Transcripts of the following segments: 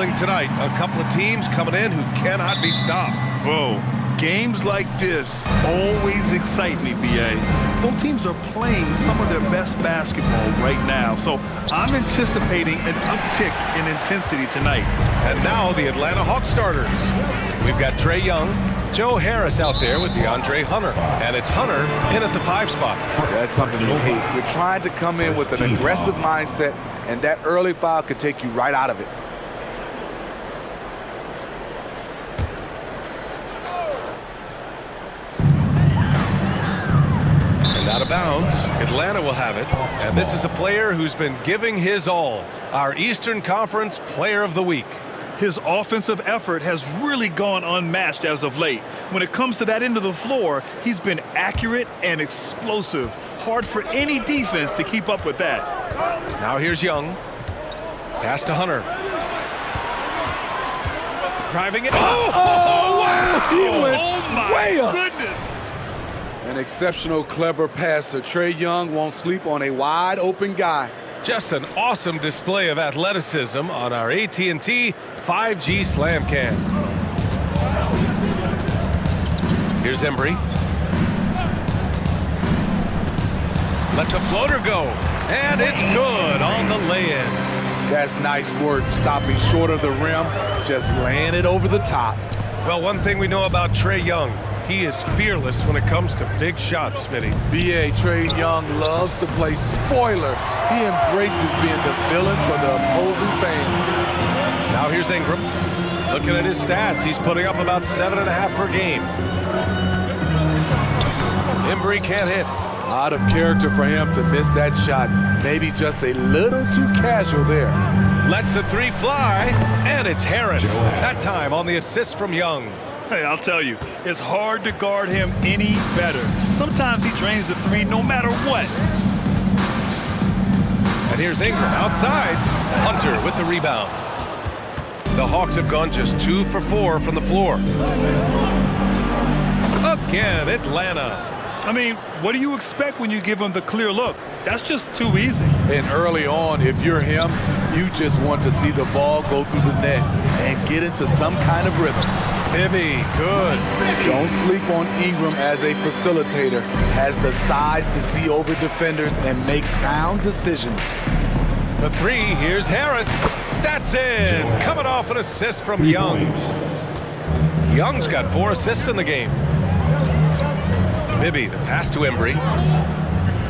Tonight, a couple of teams coming in who cannot be stopped. Whoa, games like this always excite me, BA. Both teams are playing some of their best basketball right now, so I'm anticipating an uptick in intensity tonight. And now the Atlanta Hawks starters. We've got Trae Young, Joe Harris out there with DeAndre Hunter, and it's Hunter in at the 5 spot. That's something you hate. You're trying to come in with an aggressive mindset, and that early foul could take you right out of it. Out of bounds, Atlanta will have it, and this is a player who's been giving his all, our Eastern Conference Player of the Week. His offensive effort has really gone unmatched as of late. When it comes to that end of the floor, he's been accurate and explosive. Hard for any defense to keep up with that. Now here's Young. Pass to Hunter. Driving it. Oh, wow! He went way up. Goodness! An exceptional, clever passer. Trae Young won't sleep on a wide-open guy. Just an awesome display of athleticism on our AT&T 5G Slam Cam. Here's Embry. Lets a floater go, and it's good on the lay-in. That's nice work, stopping short of the rim, just laying it over the top. Well, one thing we know about Trae Young, he is fearless when it comes to big shots, Smitty. BA, Trae Young loves to play spoiler. He embraces being the villain for the opposing fans. Now here's Ingram. Looking at his stats, he's putting up about 7.5 per game. Embry can't hit. Out of character for him to miss that shot. Maybe just a little too casual there. Lets the 3 fly, and it's Harris. That time on the assist from Young. Hey, I'll tell you, it's hard to guard him any better. Sometimes he drains the 3 no matter what. And here's Ingram outside. Hunter with the rebound. The Hawks have gone just 2 for 4 from the floor. Again, Atlanta. I mean, what do you expect when you give him the clear look? That's just too easy. And early on, if you're him, you just want to see the ball go through the net and get into some kind of rhythm. Bibby, good. Don't sleep on Ingram as a facilitator. Has the size to see over defenders and make sound decisions. The 3, here's Harris. That's in. Coming off an assist from Young. Young's got 4 assists in the game. Bibby, the pass to Embry.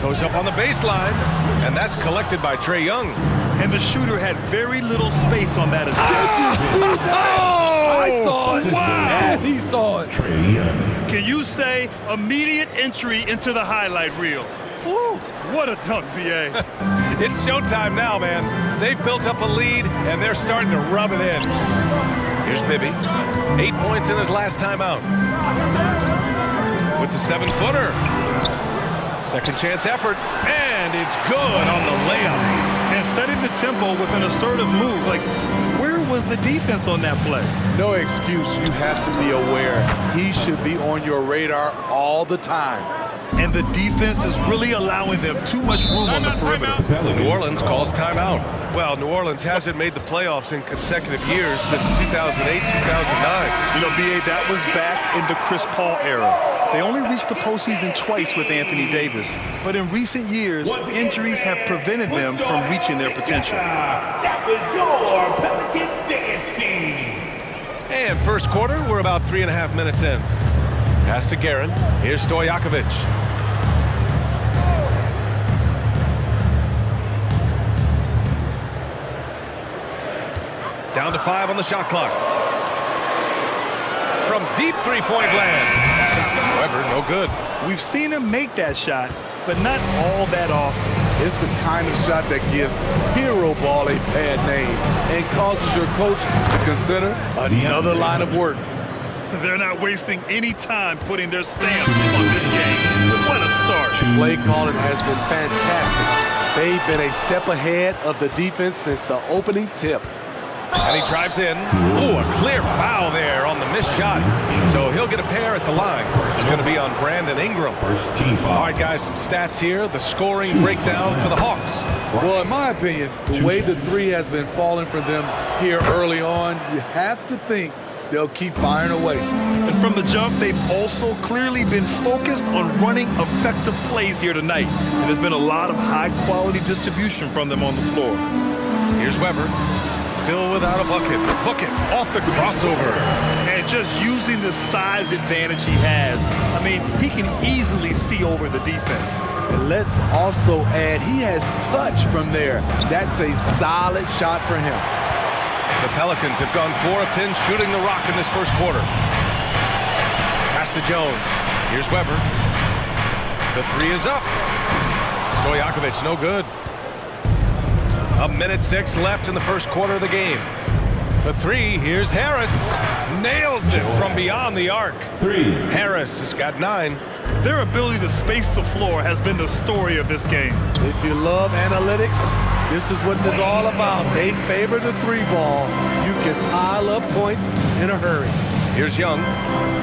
Goes up on the baseline, and that's collected by Trae Young. And the shooter had very little space on that attempt. I saw it. Wow. And he saw it. Can you say immediate entry into the highlight reel? Woo, what a dunk, BA. It's showtime now, man. They've built up a lead, and they're starting to rub it in. Here's Bibby. 8 points in his last time out. With the 7-footer. Second chance effort, and it's good on the layup. And setting the tempo with an assertive move. Like, where was the defense on that play? No excuse. You have to be aware. He should be on your radar all the time. And the defense is really allowing them too much room on the perimeter. New Orleans calls timeout. Well, New Orleans hasn't made the playoffs in consecutive years since 2008, 2009. You know, BA, that was back in the Chris Paul era. They only reached the postseason twice with Anthony Davis. But in recent years, injuries have prevented them from reaching their potential. That was your Pelicans dance team. And first quarter, we're about 3.5 minutes in. Pass to Guerin. Here's Stojakovic. Down to 5 on the shot clock. From deep three-point land. However, no good. We've seen him make that shot, but not all that often. It's the kind of shot that gives hero ball a bad name and causes your coach to consider another line of work. They're not wasting any time putting their stamp on this game. What a start. Play calling has been fantastic. They've been a step ahead of the defense since the opening tip. And he drives in. Ooh, a clear foul there on the missed shot. So he'll get a pair at the line. It's going to be on Brandon Ingram. All right, guys, some stats here. The scoring breakdown for the Hawks. Well, in my opinion, the way the three has been falling for them here early on, you have to think they'll keep firing away. And from the jump, they've also clearly been focused on running effective plays here tonight. And there's been a lot of high-quality distribution from them on the floor. Here's Weber. Still without a bucket. Bucket off the crossover. And just using the size advantage he has. I mean, he can easily see over the defense. And let's also add, he has touch from there. That's a solid shot for him. The Pelicans have gone 4 of 10 shooting the rock in this first quarter. Pass to Jones. Here's Weber. The three is up. Stojakovic, no good. 1:06 left in the first quarter of the game. For three, here's Harris. Nails it from beyond the arc. Harris has got 9. Their ability to space the floor has been the story of this game. If you love analytics, this is what this is all about. They favor the three ball. You can pile up points in a hurry. Here's Young,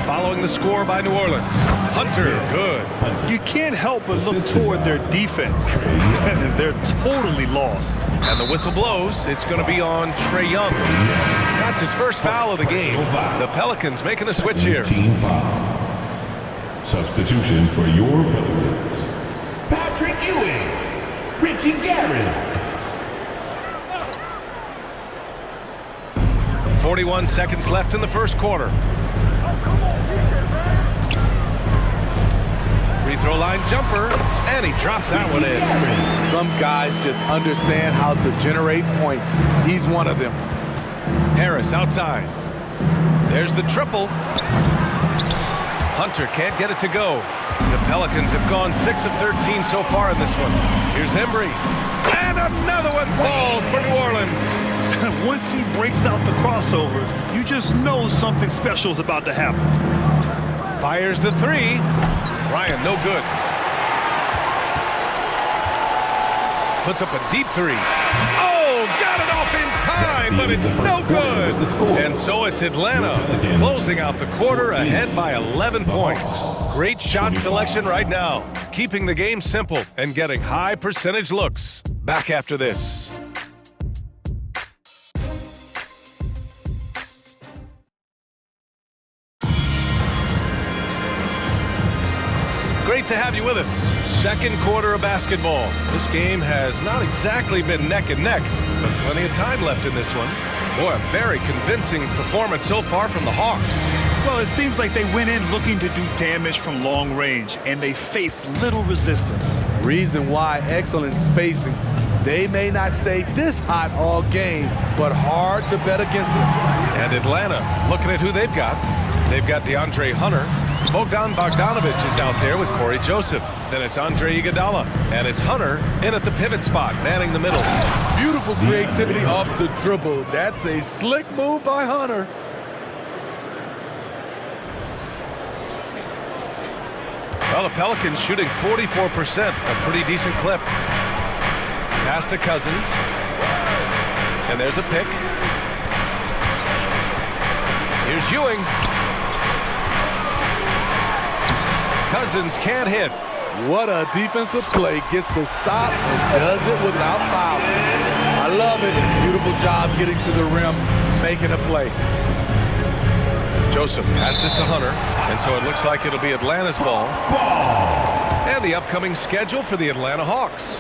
following the score by New Orleans. Hunter, good. You can't help but look toward their defense. They're totally lost. And the whistle blows. It's going to be on Trae Young. That's his first foul of the game. The Pelicans making a switch here. Team foul. Substitution for your Pelicans. Patrick Ewing. Richie Garrett. 41 seconds left in the first quarter. Free throw line jumper, and he drops that one in. Some guys just understand how to generate points. He's one of them. Harris outside. There's the triple. Hunter can't get it to go. The Pelicans have gone 6 of 13 so far in this one. Here's Embry. And another one falls for New Orleans. Once he breaks out the crossover, you just know something special is about to happen. Fires the three. Ryan, no good. Puts up a deep three. Oh, got it off in time, but it's no good. And so it's Atlanta closing out the quarter ahead by 11 points. Great shot selection right now, keeping the game simple and getting high percentage looks. Back after this. Great to have you with us. Second quarter of basketball. This game has not exactly been neck and neck, but plenty of time left in this one. Boy, a very convincing performance so far from the Hawks. Well, it seems like they went in looking to do damage from long range, and they faced little resistance. Reason why, excellent spacing. They may not stay this hot all game, but hard to bet against them. And Atlanta, looking at who they've got. They've got DeAndre Hunter. Bogdan Bogdanovic is out there with Corey Joseph. Then it's Andre Iguodala. And it's Hunter in at the pivot spot, manning the middle. Beautiful creativity off the dribble. That's a slick move by Hunter. Well, the Pelicans shooting 44%, a pretty decent clip. Pass to Cousins. And there's a pick. Here's Ewing. Cousins can't hit. What a defensive play. Gets the stop and does it without fouling. I love it. Beautiful job getting to the rim, making a play. Joseph passes to Hunter, and so it looks like it'll be Atlanta's ball. And the upcoming schedule for the Atlanta Hawks.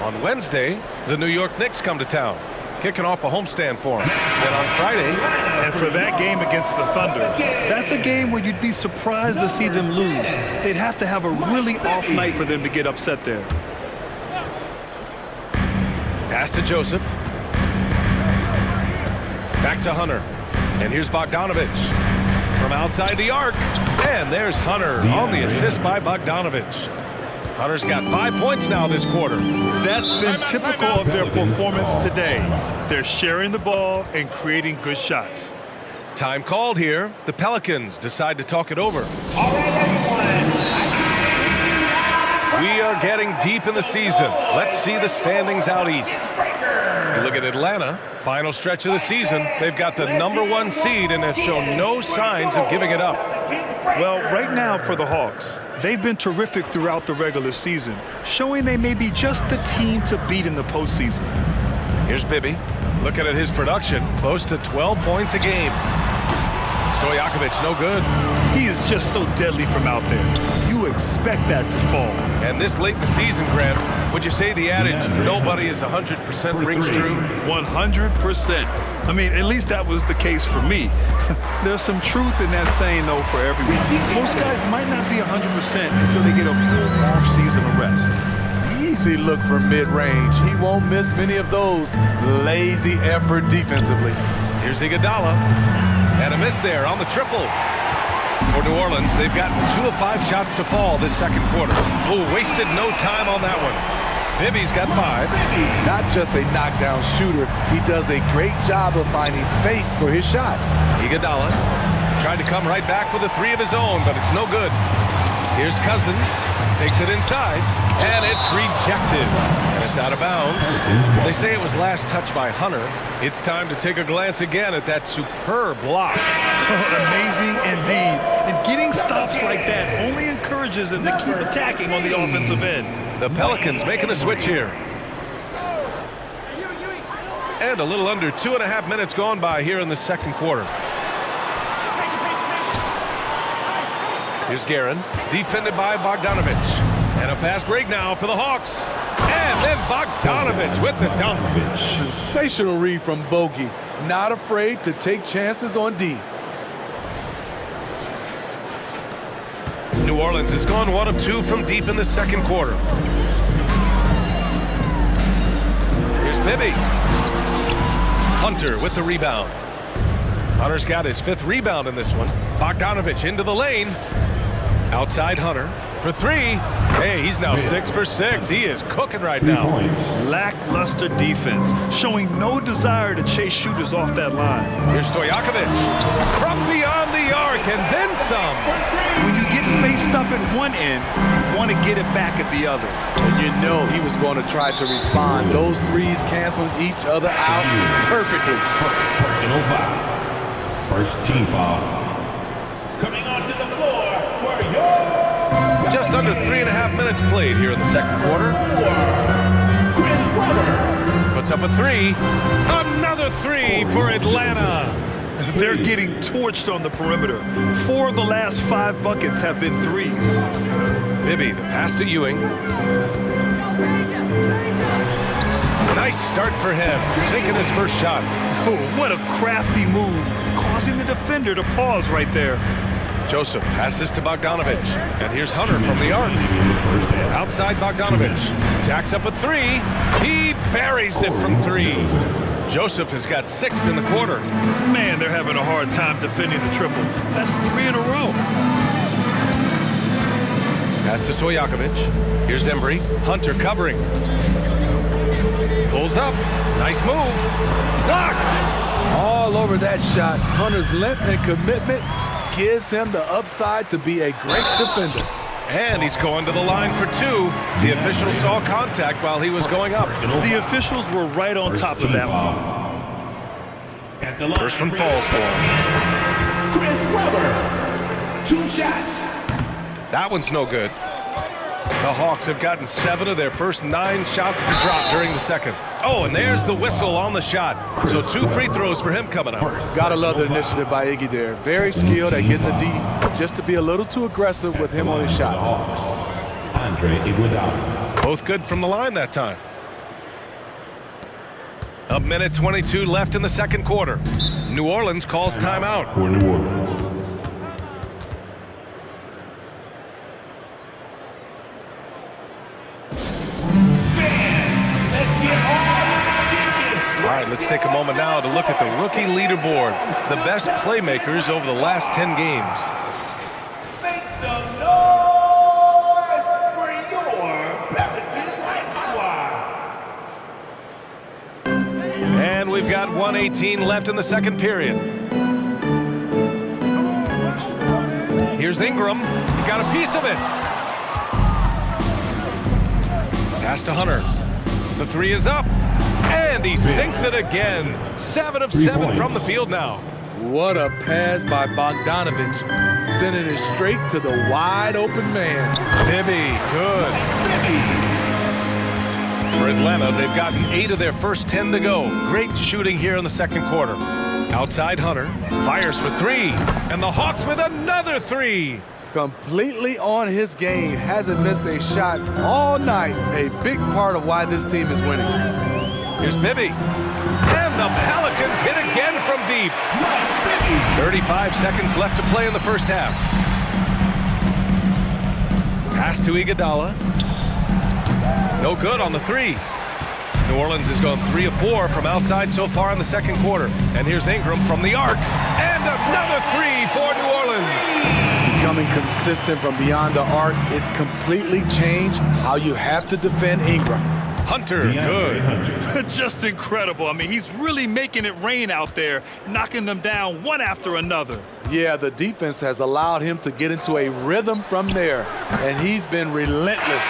On Wednesday, the New York Knicks come to town, kicking off a homestand for them. Then on Friday, and for that game against the Thunder, that's a game where you'd be surprised to see them lose. They'd have to have a really off night for them to get upset there. pass to Joseph. Back to Hunter. And here's Bogdanovic from outside the arc. And there's Hunter on the assist by Bogdanovic. Hunter's got 5 points now this quarter. That's been typical of their performance today. They're sharing the ball and creating good shots. Time called here. The Pelicans decide to talk it over. All right, everyone. We are getting deep in the season. Let's see the standings out east. You look at Atlanta, final stretch of the season. They've got the #1 seed and have shown no signs of giving it up. Well, right now for the Hawks, they've been terrific throughout the regular season, showing they may be just the team to beat in the postseason. Here's Bibby. Looking at his production, close to 12 points a game. Stojakovic, no good. He is just so deadly from out there. You expect that to fall. And this late in the season, Grant, would you say the adage, nobody is 100% rings true? 100%. I mean, at least that was the case for me. There's some truth in that saying, though, for everyone. Most guys might not be 100% until they get a full off-season of rest. Easy look from mid-range. He won't miss many of those. Lazy effort defensively. Here's Iguodala. And a miss there on the triple. For New Orleans, they've gotten 2 of 5 shots to fall this second quarter. Oh, wasted no time on that one. Bibby's got 5. Not just a knockdown shooter, he does a great job of finding space for his shot. Iguodala tried to come right back with a 3 of his own, but it's no good. Here's Cousins, takes it inside, and it's rejected. And it's out of bounds. They say it was last touched by Hunter. It's time to take a glance again at that superb block. Amazing indeed. And getting stops like that only encourages them to keep attacking on the offensive end. The Pelicans making a switch here. And a little under 2.5 minutes gone by here in the second quarter. Here's Guerin, defended by Bogdanovic. And a fast break now for the Hawks. And then Bogdanovic with the dunk. Sensational read from Bogey. Not afraid to take chances on D. New Orleans has gone 1 of 2 from deep in the second quarter. Here's Bibby. Hunter with the rebound. Hunter's got his 5th rebound in this one. Bogdanovic into the lane. Outside Hunter for 3. Hey, he's now 6 for 6. He is cooking right now. Lackluster defense, showing no desire to chase shooters off that line. Here's Stojakovic from beyond the arc and then some. When you get faced up at one end, you want to get it back at the other. And you know he was going to try to respond. Those threes canceled each other out perfectly. Personal foul. First team foul. Coming onto the floor for your Just under 3.5 minutes played here in the second quarter. Puts up a 3. Another 3 for Atlanta. They're getting torched on the perimeter. 4 of the last 5 buckets have been threes. Bibby, the pass to Ewing. Nice start for him, sinking his first shot. Oh, what a crafty move, causing the defender to pause right there. Joseph passes to Bogdanovic. And here's Hunter from the arc. Outside Bogdanovic. Jacks up a 3. He buries it from 3. Joseph has got 6 in the quarter. Man, they're having a hard time defending the triple. That's 3 in a row. Pass to Stojakovic. Here's Embry. Hunter covering. Pulls up. Nice move. Knocked. All over that shot. Hunter's length and commitment gives him the upside to be a great defender. And he's going to the line for 2. The official saw contact while he was going up. The officials were right on top of that one. First one falls for him. Chris Webber. 2 shots. That one's no good. The Hawks have gotten 7 of their first 9 shots to drop during the second. Oh, and there's the whistle on the shot. So 2 free throws for him coming up. Gotta love the initiative by Iggy there. Very skilled at getting the D, just to be a little too aggressive with him on his shots. Andre Iguodala. Both good from the line that time. A minute 22 left in the second quarter. New Orleans calls timeout. For New Orleans. All right, let's take a moment now to look at the rookie leaderboard. The best playmakers over the last 10 games. Make some noise for your Pelicans hype squad. And we've got 1:18 left in the second period. Here's Ingram. He got a piece of it. Pass to Hunter. The 3 is up. And he sinks it again. 7 of 7 from the field now. What a pass by Bogdanovich, sending it straight to the wide open man. Bibby, good. For Atlanta, they've gotten 8 of their first 10 to go. Great shooting here in the second quarter. Outside Hunter, fires for 3. And the Hawks with another 3. Completely on his game, hasn't missed a shot all night. A big part of why this team is winning. Here's Bibby. And the Pelicans hit again from deep. 35 seconds left to play in the first half. Pass to Iguodala. No good on the 3. New Orleans has gone 3 of 4 from outside so far in the second quarter. And here's Ingram from the arc. And another 3 for New Orleans. Becoming consistent from beyond the arc, it's completely changed how you have to defend Ingram. Hunter, good. Just incredible. I mean, he's really making it rain out there, knocking them down one after another. Yeah, the defense has allowed him to get into a rhythm from there, and he's been relentless.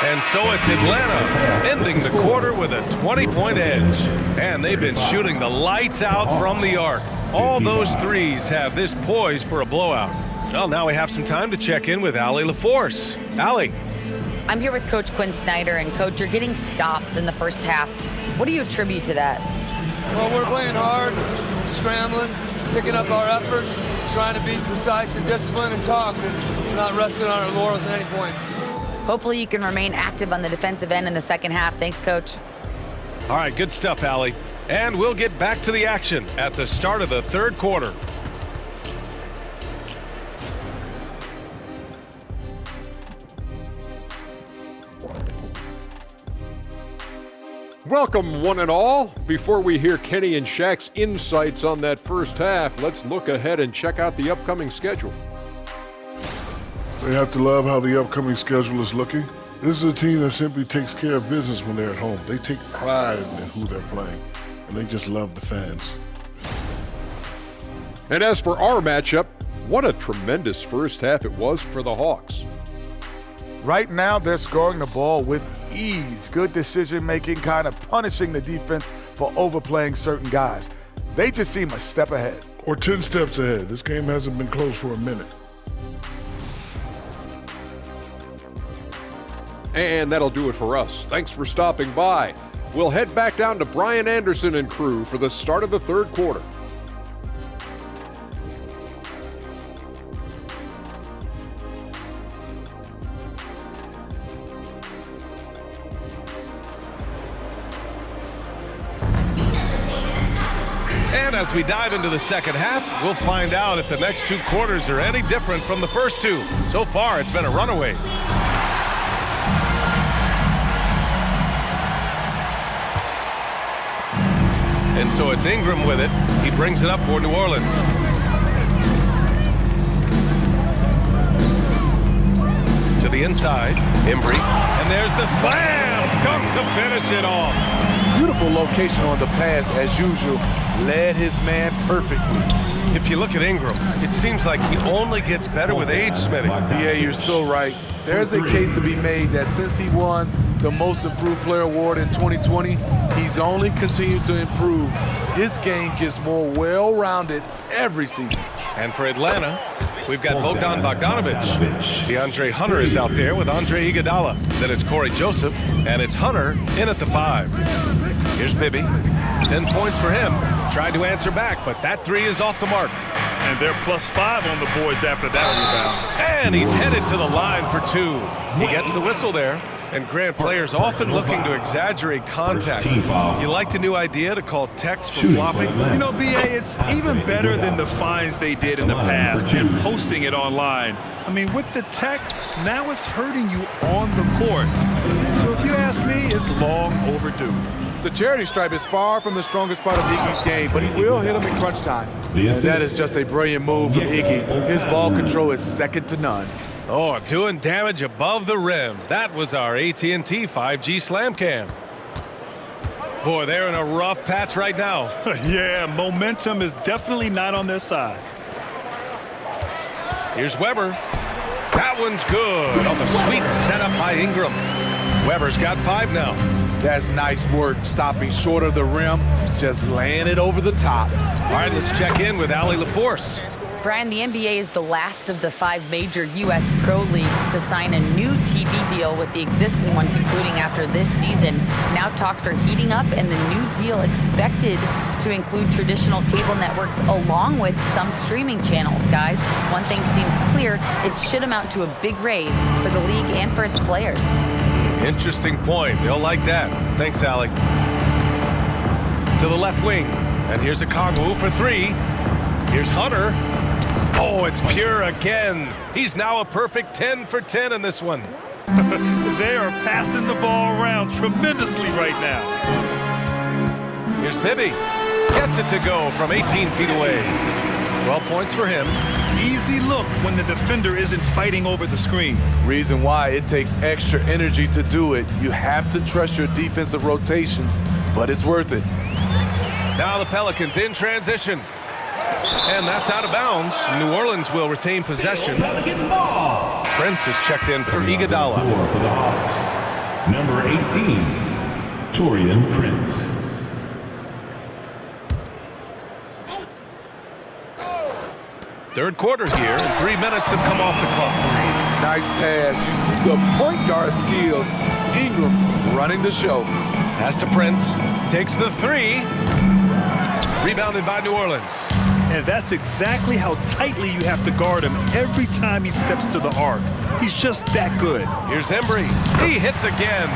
And so it's Atlanta ending the quarter with a 20-point edge. And they've been shooting the lights out from the arc. All those threes have this poised for a blowout. Well, now we have some time to check in with Allie LaForce. Allie. I'm here with Coach Quinn Snyder, and Coach, you're getting stops in the first half. What do you attribute to that? Well, we're playing hard, scrambling, picking up our effort, trying to be precise and disciplined and talk, and we're not resting on our laurels at any point. Hopefully you can remain active on the defensive end in the second half. Thanks, Coach. All right, good stuff, Allie. And we'll get back to the action at the start of the third quarter. Welcome, one and all. Before we hear Kenny and Shaq's insights on that first half, let's look ahead and check out the upcoming schedule. They have to love how the upcoming schedule is looking. This is a team that simply takes care of business when they're at home. They take pride in who they're playing, and they just love the fans. And as for our matchup, what a tremendous first half it was for the Hawks. Right now, they're scoring the ball with ease. Good decision-making, kind of punishing the defense for overplaying certain guys. They just seem a step ahead. Or 10 steps ahead. This game hasn't been close for a minute. And that'll do it for us. Thanks for stopping by. We'll head back down to Brian Anderson and crew for the start of the third quarter. And as we dive into the second half, we'll find out if the next 2 quarters are any different from the first 2. So far, it's been a runaway. And so it's Ingram with it. He brings it up for New Orleans. To the inside, Embry. And there's the slam dunk to finish it off. Beautiful location on the pass, as usual. Led his man perfectly. If you look at Ingram, it seems like he only gets better with age, Smitty. Yeah, you're so right. There's a case to be made that since he won the Most Improved Player Award in 2020, he's only continued to improve. His game gets more well-rounded every season. And for Atlanta, we've got Bogdan Bogdanovich. DeAndre Hunter is out there with Andre Iguodala. Then it's Corey Joseph, and it's Hunter in at the 5. Here's Bibby. 10 points for him. Tried to answer back, but that 3 is off the mark. And they're +5 on the boards after that rebound. And he's headed to the line for 2. He gets the whistle there. And Grant, players often looking to exaggerate contact. You like the new idea to call techs for flopping? You know, B.A., it's even better than the fines they did in the past and posting it online. I mean, with the tech, now it's hurting you on the court. So if you ask me, it's long overdue. The charity stripe is far from the strongest part of Iggy's game, but he will hit him in crunch time. And that is just a brilliant move from Iggy. His ball control is second to none. Oh, doing damage above the rim. That was our AT&T 5G Slam Cam. Boy, they're in a rough patch right now. Yeah, momentum is definitely not on their side. Here's Weber. That one's good on the sweet setup by Ingram. Weber's got 5 now. That's nice work, stopping short of the rim, just laying it over the top. All right, let's check in with Allie LaForce. Brian, the NBA is the last of the 5 major U.S. pro leagues to sign a new TV deal, with the existing one concluding after this season. Now talks are heating up, and the new deal expected to include traditional cable networks along with some streaming channels. Guys, one thing seems clear: it should amount to a big raise for the league and for its players. Interesting point. They'll like that. Thanks, Allie. To the left wing, and here's a Kongwu for 3. Here's Hunter. Oh, it's pure again. He's now a perfect 10 for 10 in this one. They are passing the ball around tremendously right now. Here's Bibby. Gets it to go from 18 feet away. 12 points for him. Easy look when the defender isn't fighting over the screen. Reason why it takes extra energy to do it. You have to trust your defensive rotations, but it's worth it. Now the Pelicans in transition. And that's out of bounds. New Orleans will retain possession. Prince is checked in for Iguodala. For the Hawks, number 18, Taurean Prince. Third quarter here, and 3 minutes have come off the clock. Nice pass. You see the point guard skills. Ingram running the show. Pass to Prince. Takes the 3. Rebounded by New Orleans. And that's exactly how tightly you have to guard him every time he steps to the arc. He's just that good. Here's Embry. He hits again.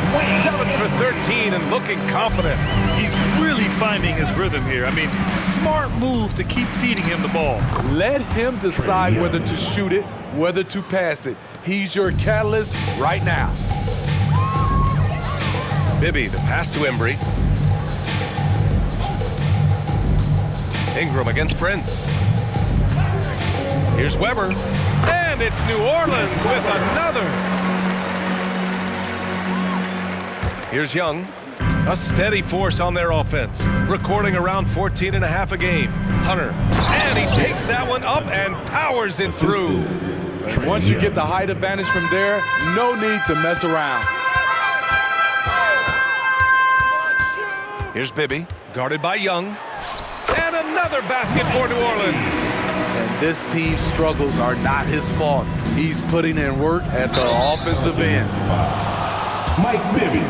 7 for 13 and looking confident. He's really finding his rhythm here. I mean, smart move to keep feeding him the ball. Let him decide whether to shoot it, whether to pass it. He's your catalyst right now. Bibby, the pass to Embry. Ingram against Prince. Here's Weber. And it's New Orleans with another. Here's Young. A steady force on their offense, recording around 14.5 a game. Hunter. And he takes that one up and powers it through. Once you get the height advantage from there, no need to mess around. Here's Bibby, guarded by Young. And another basket for New Orleans. And this team's struggles are not his fault. He's putting in work at the offensive end. Mike Bibby,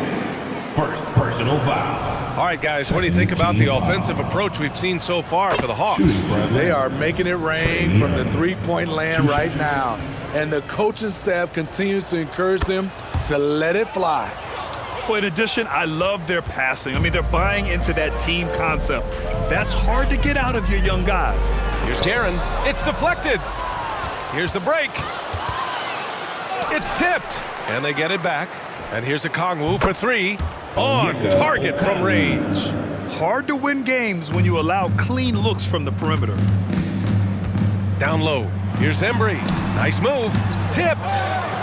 first personal foul. All right, guys, what do you think about the offensive approach we've seen so far for the Hawks? They are making it rain from the three-point land right now. And the coaching staff continues to encourage them to let it fly. Well, in addition, I love their passing. I mean, they're buying into that team concept. That's hard to get out of your young guys. Here's Guerin. It's deflected. Here's the break. It's tipped. And they get it back. And here's a Kongwu for 3. On target from range. Hard to win games when you allow clean looks from the perimeter. Down low. Here's Embry. Nice move. Tipped.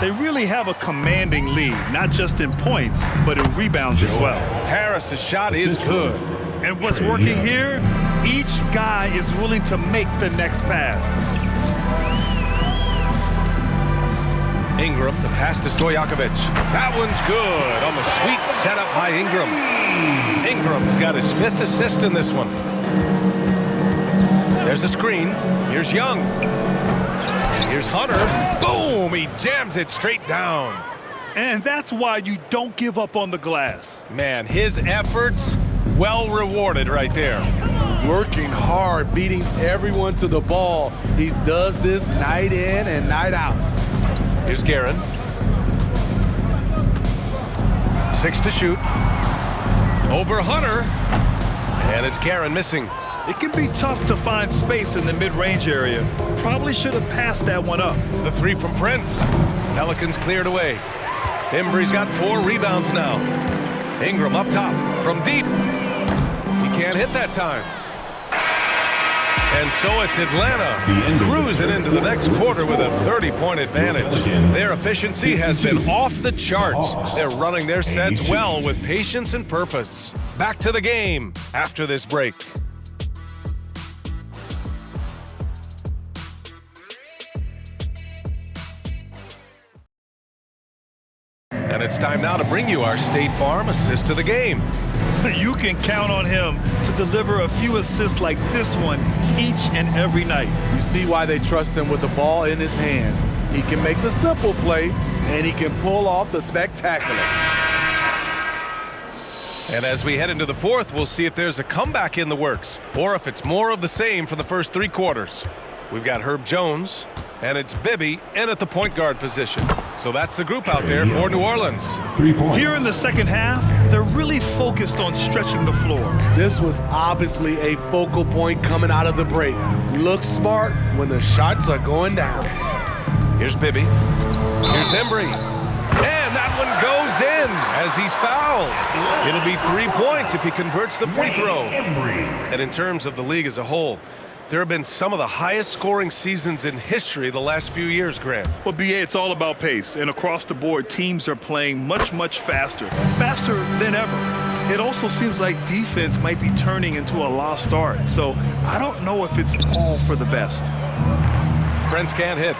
They really have a commanding lead, not just in points, but in rebounds as well. Harris's shot is good. And what's working here? Each guy is willing to make the next pass. Ingram, the pass to Stojakovic. That one's good on the sweet setup by Ingram. Ingram's got his 5th assist in this one. There's a screen. Here's Young. Here's Hunter. Boom! He jams it straight down. And that's why you don't give up on the glass. Man, his efforts well rewarded right there. Working hard, beating everyone to the ball. He does this night in and night out. Here's Guerin. 6 to shoot. Over Hunter. And it's Guerin missing. It can be tough to find space in the mid-range area. Probably should have passed that one up. The 3 from Prince. Pelicans cleared away. Embry's got 4 rebounds now. Ingram up top from deep. He can't hit that time. And so it's Atlanta cruising into the next quarter with a 30-point advantage. Their efficiency has been off the charts. They're running their sets well with patience and purpose. Back to the game after this break. And it's time now to bring you our State Farm assist to the game. You can count on him to deliver a few assists like this one each and every night. You see why they trust him with the ball in his hands. He can make the simple play, and he can pull off the spectacular. And as we head into the fourth, we'll see if there's a comeback in the works or if it's more of the same for the first 3 quarters. We've got Herb Jones, and it's Bibby in at the point guard position. So that's the group out there for New Orleans. 3 points. Here in the second half, they're really focused on stretching the floor. This was obviously a focal point coming out of the break. Look smart when the shots are going down. Here's Bibby. Here's Embry. And that one goes in as he's fouled. It'll be 3 points if he converts the free throw. And in terms of the league as a whole, there have been some of the highest scoring seasons in history the last few years, Grant. Well, BA, it's all about pace. And across the board, teams are playing much, much faster. Faster than ever. It also seems like defense might be turning into a lost art. So I don't know if it's all for the best. Prince can't hit.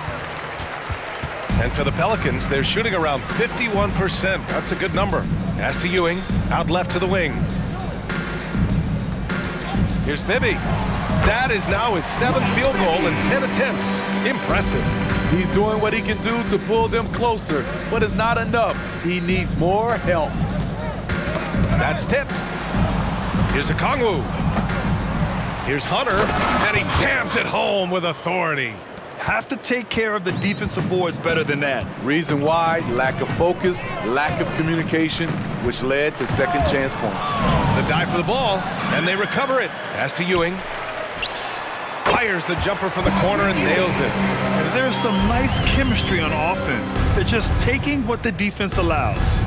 And for the Pelicans, they're shooting around 51%. That's a good number. Pass to Ewing, out left to the wing. Here's Bibby. That is now his 7th field goal in 10 attempts. Impressive. He's doing what he can do to pull them closer, but it's not enough. He needs more help. That's tipped. Here's Okongwu. Here's Hunter, and he jams it home with authority. Have to take care of the defensive boards better than that. Reason why, lack of focus, lack of communication, which led to second chance points. The dive for the ball, and they recover it. Pass to Ewing. Fires the jumper from the corner and nails it. And there's some nice chemistry on offense. They're just taking what the defense allows.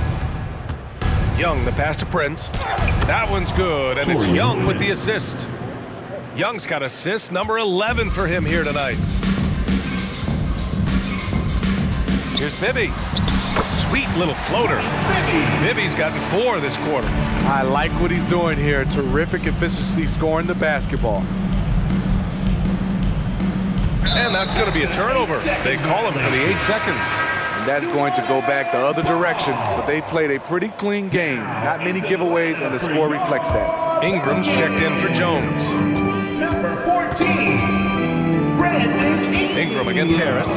Young, the pass to Prince. That one's good, and it's Young with the assist. Young's got assist number 11 for him here tonight. Here's Bibby. Sweet little floater. Bibby's gotten 4 this quarter. I like what he's doing here. Terrific efficiency scoring the basketball. And that's going to be a turnover. They call him for the 8 seconds. And that's going to go back the other direction, but they played a pretty clean game. Not many giveaways, and the score reflects that. Ingram's checked in for Jones. Number 14, Brandon Ingram against Harris.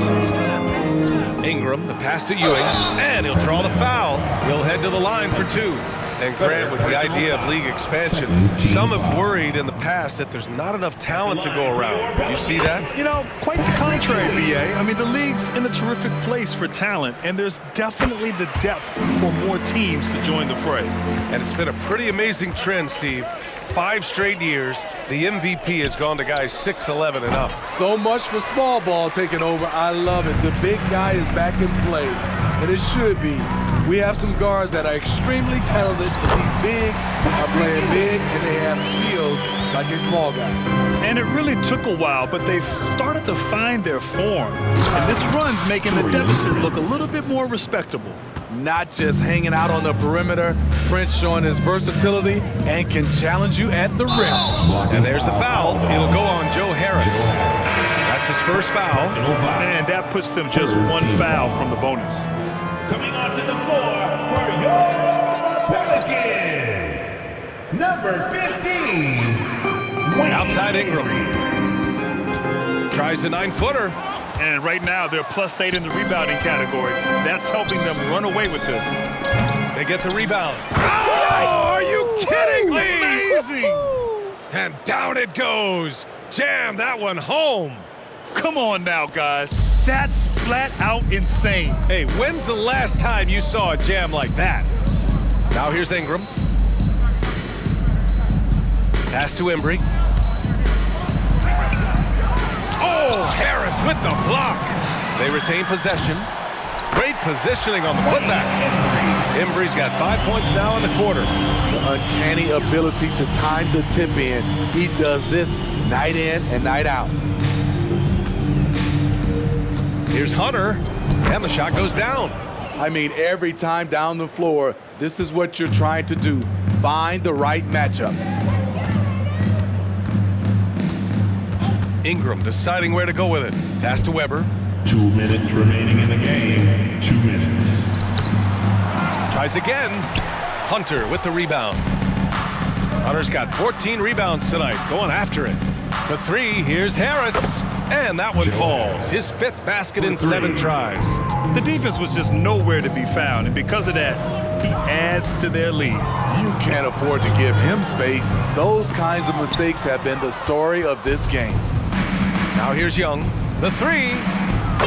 Ingram, the pass to Ewing, and he'll draw the foul. He'll head to the line for 2. And Grant, with the idea of league expansion, some have worried in the past that there's not enough talent to go around. You see that? You know, quite the contrary, BA. I mean, the league's in a terrific place for talent, and there's definitely the depth for more teams to join the fray. And it's been a pretty amazing trend, Steve. 5 straight years, the MVP has gone to guys 6'11" and up. So much for small ball taking over. I love it. The big guy is back in play, and it should be. We have some guards that are extremely talented, but these bigs are playing big, and they have skills like a small guy. And it really took a while, but they've started to find their form. And this run's making the deficit look a little bit more respectable. Not just hanging out on the perimeter, Prince showing his versatility and can challenge you at the rim. And there's the foul. It'll go on Joe Harris. That's his first foul. And that puts them just 1 foul from the bonus. coming onto the floor for your Pelicans, number 15. Outside Ingram. Tries a 9-footer. And right now, they're +8 in the rebounding category. That's helping them run away with this. They get the rebound. Oh, are you kidding me? Amazing! And down it goes. Jam that one home. Come on now, guys. That's flat out insane. Hey, when's the last time you saw a jam like that? Now here's Ingram. Pass to Embry. Oh, Harris with the block. They retain possession. Great positioning on the putback. Embry's got 5 points now in the quarter. The uncanny ability to time the tip in. He does this night in and night out. Here's Hunter, and the shot goes down. I mean, every time down the floor, this is what you're trying to do. Find the right matchup. Ingram deciding where to go with it. Pass to Weber. 2 minutes remaining in the game. 2 minutes. Tries again. Hunter with the rebound. Hunter's got 14 rebounds tonight, going after it. For three, here's Harris. And that one falls. His fifth basket in 7 tries. The defense was just nowhere to be found, and because of that, he adds to their lead. You can't afford to give him space. Those kinds of mistakes have been the story of this game. Now here's Young. The three.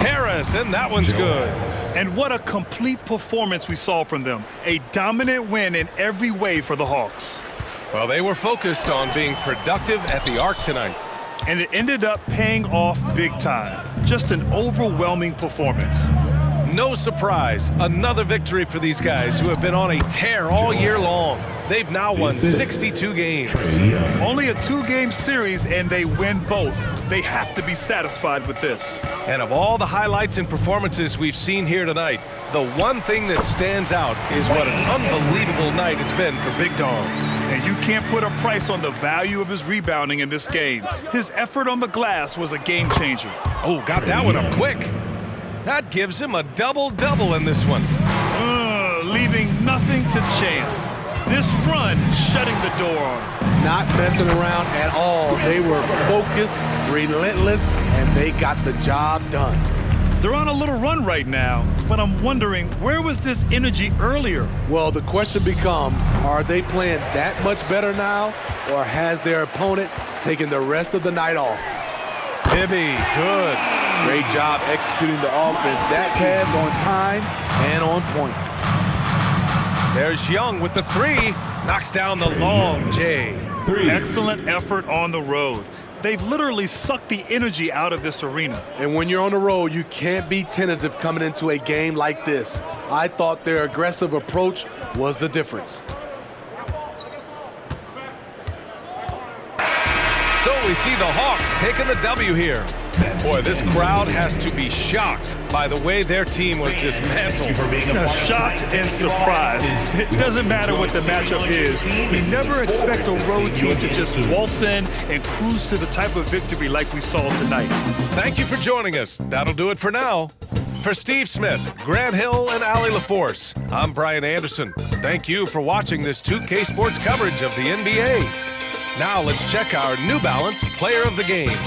Harris, and that one's good. And what a complete performance we saw from them. A dominant win in every way for the Hawks. Well, they were focused on being productive at the arc tonight. And it ended up paying off big time. Just an overwhelming performance. No surprise, another victory for these guys who have been on a tear all year long. They've now won 62 games. Only a 2-game series, and they win both. They have to be satisfied with this. And of all the highlights and performances we've seen here tonight, the one thing that stands out is what an unbelievable night it's been for Big Dog. And you can't put a price on the value of his rebounding in this game. His effort on the glass was a game changer. Oh, got that one up quick. That gives him a double-double in this one. Leaving nothing to chance. This run shutting the door on him. Not messing around at all. They were focused, relentless, and they got the job done. They're on a little run right now, but I'm wondering, where was this energy earlier? Well, the question becomes, are they playing that much better now, or has their opponent taken the rest of the night off? Hibby, good. Great job executing the offense. That pass on time and on point. There's Young with the three. Knocks down the long J. Excellent effort on the road. They've literally sucked the energy out of this arena. And when you're on the road, you can't be tentative coming into a game like this. I thought their aggressive approach was the difference. So we see the Hawks taking the W here. Boy, this crowd has to be shocked by the way their team was dismantled. Shocked and surprised. It doesn't matter what the matchup is. We never expect a road team to just waltz in and cruise to the type of victory like we saw tonight. Thank you for joining us. That'll do it for now. For Steve Smith, Grant Hill, and Allie LaForce, I'm Brian Anderson. Thank you for watching this 2K Sports coverage of the NBA. Now let's check our New Balance Player of the Game.